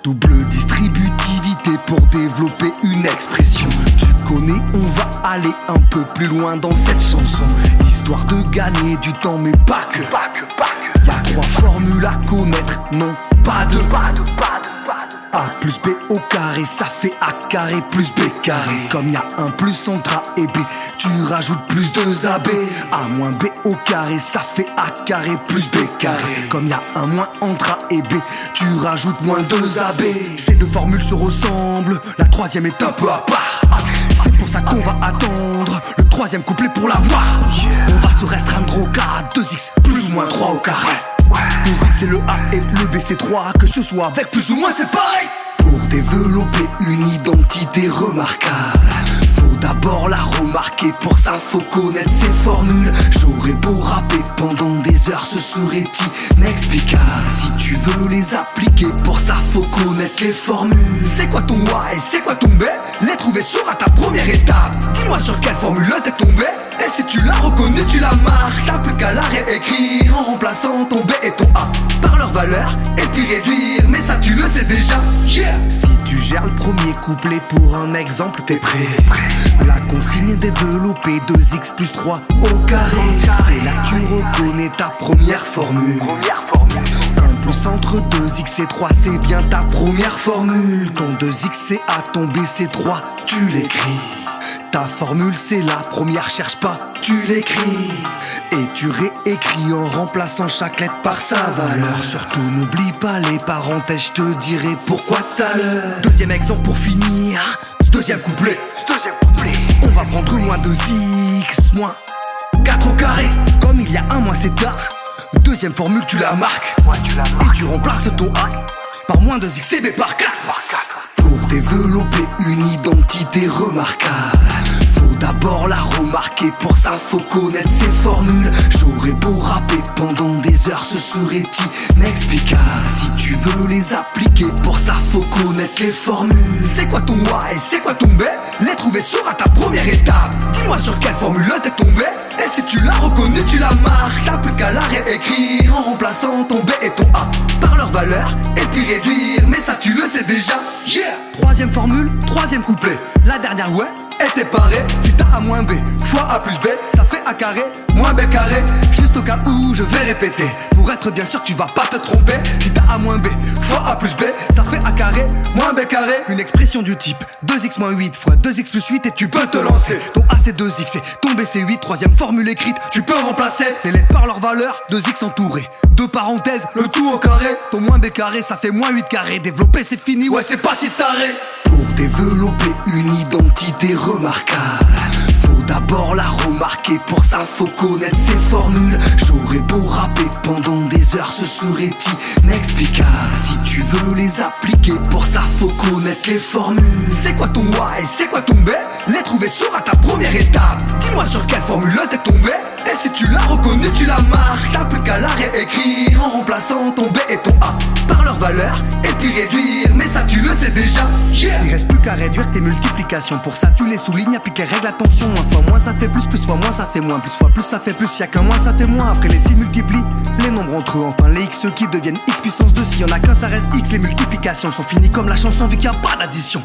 double distributivité pour développer une expression. Tu connais, on va aller un peu plus loin dans cette chanson, histoire de gagner du temps, mais pas que. Y'a 3 formules à connaître, non pas deux. A plus B au carré, ça fait A carré plus B carré. Comme y'a un plus entre A et B, tu rajoutes plus 2AB. A moins B au carré, ça fait A carré plus B carré. Comme y'a un moins entre A et B, tu rajoutes moins 2AB. Ces 2 formules se ressemblent, la 3e est un peu à part. C'est pour ça qu'on va attendre le 3e couplet pour la voir. On va se restreindre au cas 2x plus ou moins 3 au carré. 2x c'est le A et le B c'est 3, que ce soit avec plus ou moins c'est pareil. Pour développer une identité remarquable, faut d'abord la remarquer, pour ça faut connaître ses formules. J'aurais beau rapper pendant des heures, ce serait inexplicable si tu veux les appliquer, pour ça faut connaître les formules. C'est quoi ton A et c'est quoi ton B? Les trouver sera ta première étape. Dis-moi sur quelle formule t'es tombé, et si tu l'as reconnu, tu la marques. T'as plus qu'à la réécrire en remplaçant ton B et ton A par leur valeur, et puis réduire, mais ça tu le sais déjà. Si tu gères le premier couplet pour un exemple, t'es prêt. La consigne est développée 2x plus 3 au carré. C'est là que tu reconnais ta première formule. 1 plus entre 2x et 3, c'est bien ta première formule. Ton 2x c'est A, ton B c'est 3, tu l'écris. Ta formule c'est la première, cherche pas, tu l'écris. Et tu réécris en remplaçant chaque lettre par sa valeur. Surtout n'oublie pas les parenthèses, je te dirai pourquoi tout à l'heure. 2e exemple pour finir, ce 2e couplet. On va prendre moins 2x, moins 4 au carré. Comme il y a un moins c'est A, 2e formule tu la marques. Et tu remplaces ton A par moins 2x c'est B par 4. Pour développer une identité remarquable, faut d'abord la remarquer, pour ça faut connaître ses formules. J'aurais beau rapper pendant des heures, ce serait inexplicable si tu veux les appliquer, pour ça faut connaître les formules. C'est quoi ton A et c'est quoi ton B? Les trouver sera ta première étape. Dis-moi sur quelle formule t'es tombé, et si tu l'as reconnu, tu la marques. T'as plus qu'à la réécrire en remplaçant ton B et ton A par leur valeur, et puis réduire, mais ça tu le sais déjà. 3e formule, 3e couplet. La dernière ouais, était parée. Si t'as A moins B fois A plus B, ça fait A carré moins B carré. Juste au cas où je vais répéter, pour être bien sûr que tu vas pas te tromper. Si t'as A moins B fois A plus B, ça fait A carré moins B carré. Une expression du type 2x moins 8 fois 2x plus 8, et tu peux te lancer. Ton A c'est 2x et ton B c'est 8. 3e formule écrite, tu peux remplacer les lettres par leur valeur. 2x entouré, 2 parenthèses, le tout au carré. Ton moins B carré, ça fait moins 8 carré. Développer c'est fini, ouais c'est pas si taré. Pour développer une identité remarquable, faut d'abord la remarquer, pour ça faut connaître ses formules. J'aurais beau rapper pendant des heures, ce serait inexplicable si tu veux les appliquer, pour ça faut connaître les formules. C'est quoi ton A et c'est quoi ton B? Les trouver sera ta première étape. Dis-moi sur quelle formule t'es tombé, et si tu l'as reconnu, tu la marques. T'as plus qu'à la réécrire en remplaçant ton B et ton A par leur valeur, et puis réduire, mais ça tu le sais déjà. Il reste plus qu'à réduire tes multiplications, pour ça tu les soulignes, applique les règles, attention. 1 fois moins ça fait plus, plus fois moins ça fait moins, plus fois plus ça fait plus, y'a qu'un moins ça fait moins. Après les signes multiplient les nombres entre eux, enfin les x qui deviennent x puissance 2. S'il y en a qu'un ça reste x, les multiplications sont finies comme la chanson vu qu'il n'y a pas d'addition.